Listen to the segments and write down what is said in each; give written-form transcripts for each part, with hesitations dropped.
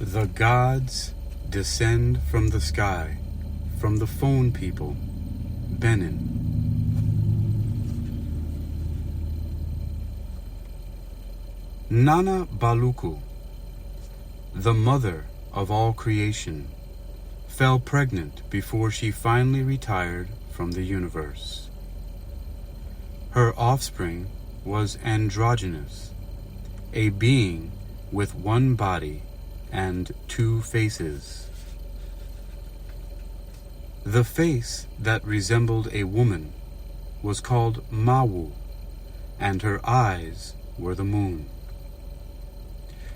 The gods descend from the sky, from the FON people, Benin. Nana Baluku, the mother of all creation, fell pregnant before she finally retired from the universe. Her offspring was androgynous, a being with one body and two faces. The face that resembled a woman was called Mawu, and her eyes were the moon.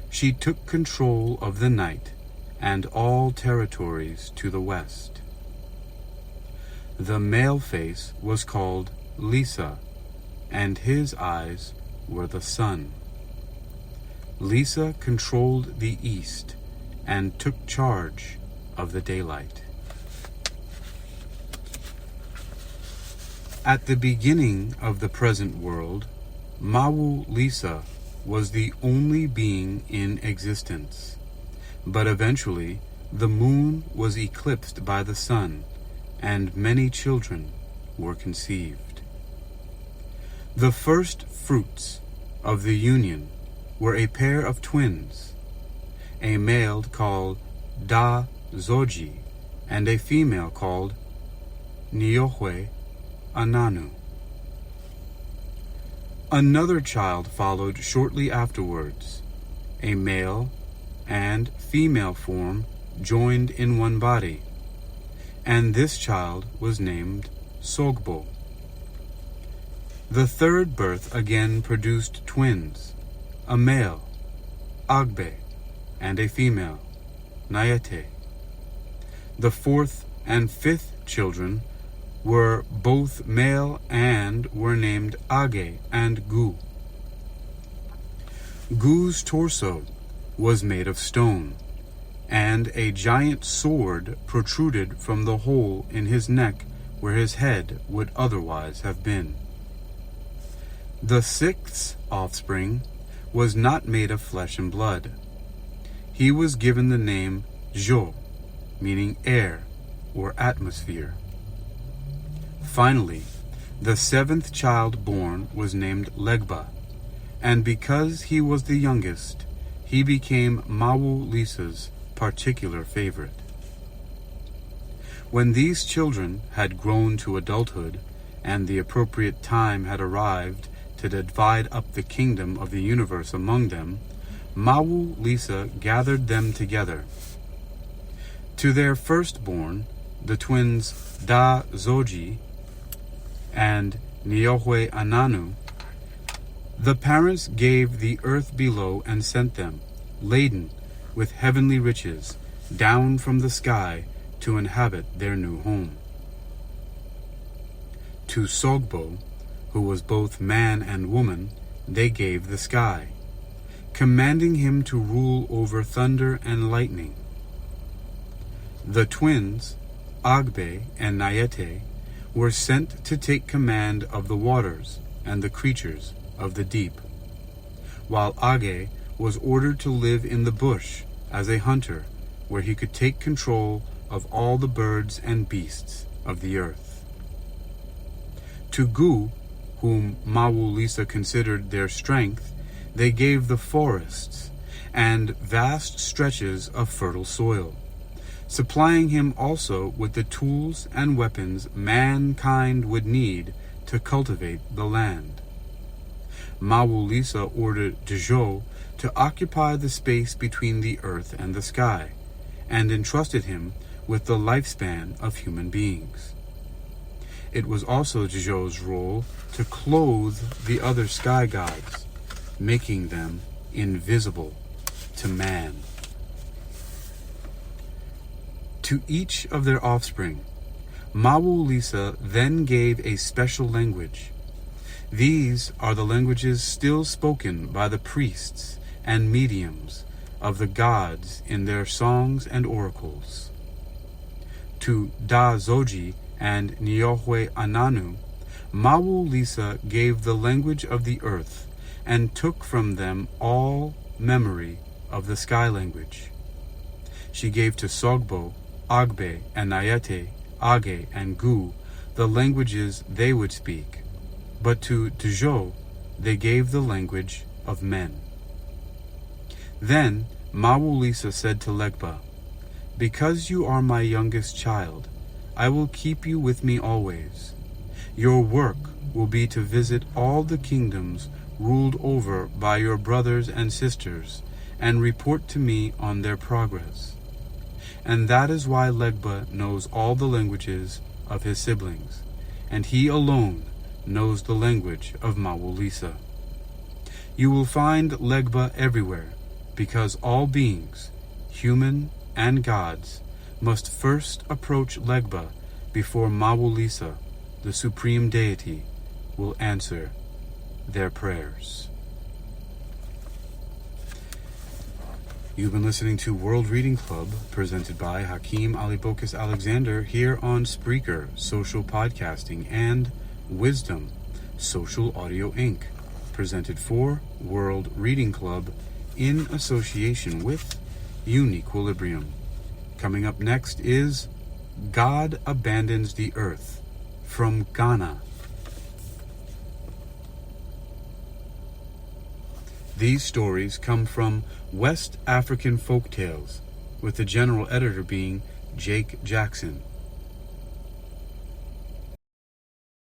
She took control of the night and all territories to the west. The male face was called Lisa, and his eyes were the sun. Lisa controlled the east and took charge of the daylight. At the beginning of the present world, Mawu Lisa was the only being in existence, but eventually the moon was eclipsed by the sun, and many children were conceived. The first fruits of the union were a pair of twins, a male called Da Zoji and a female called Niohwe Ananu. Another child followed shortly afterwards. A male and female form joined in one body, and this child was named Sogbo. The third birth again produced twins, a male, Agbe, and a female, Nayete. The fourth and fifth children were both male and were named Age and Gu. Gu's torso was made of stone, and a giant sword protruded from the hole in his neck where his head would otherwise have been. The sixth offspring was not made of flesh and blood. He was given the name Jo, meaning air or atmosphere. Finally, the seventh child born was named Legba, and because he was the youngest, he became Mawu Lisa's particular favorite. When these children had grown to adulthood, and the appropriate time had arrived to divide up the kingdom of the universe among them, Mawu Lisa gathered them together. To their firstborn, the twins Da Zoji and Niohwe Ananu, the parents gave the earth below and sent them, laden with heavenly riches, down from the sky to inhabit their new home. To Sogbo, who was both man and woman, they gave the sky, commanding him to rule over thunder and lightning. The twins, Agbe and Nayete, were sent to take command of the waters and the creatures of the deep, while Age was ordered to live in the bush as a hunter, where he could take control of all the birds and beasts of the earth. To Gu, whom Mawu Lisa considered their strength, they gave the forests and vast stretches of fertile soil, supplying him also with the tools and weapons mankind would need to cultivate the land. Mawu Lisa ordered Jo to occupy the space between the earth and the sky, and entrusted him with the lifespan of human beings. It was also Jo's role to clothe the other sky gods, making them invisible to man. To each of their offspring, Mawu Lisa then gave a special language. These are the languages still spoken by the priests and mediums of the gods in their songs and oracles. To Da Zoji and Niohwe Ananu, Mawu Lisa gave the language of the earth and took from them all memory of the sky language. she gave to Sogbo, Agbe, and Nayete, Age, and Gu the languages they would speak, but to Djo they gave the language of men. Then Mawulisa said to Legba, "Because you are my youngest child, I will keep you with me always. Your work will be to visit all the kingdoms ruled over by your brothers and sisters, and report to me on their progress." And that is why Legba knows all the languages of his siblings, and he alone knows the language of Mawulisa. You will find Legba everywhere, because all beings, human and gods, must first approach Legba before Mawulisa, the supreme deity, will answer their prayers. You've been listening to World Reading Club, presented by Hakeem Ali Bokus Alexander here on Spreaker, Social Podcasting, and Wisdom, Social Audio Inc., presented for World Reading Club in association with UniquilibriuM. Coming up next is God Abandons the Earth, from Ghana. These stories come from West African Folktales, with the general editor being Jake Jackson.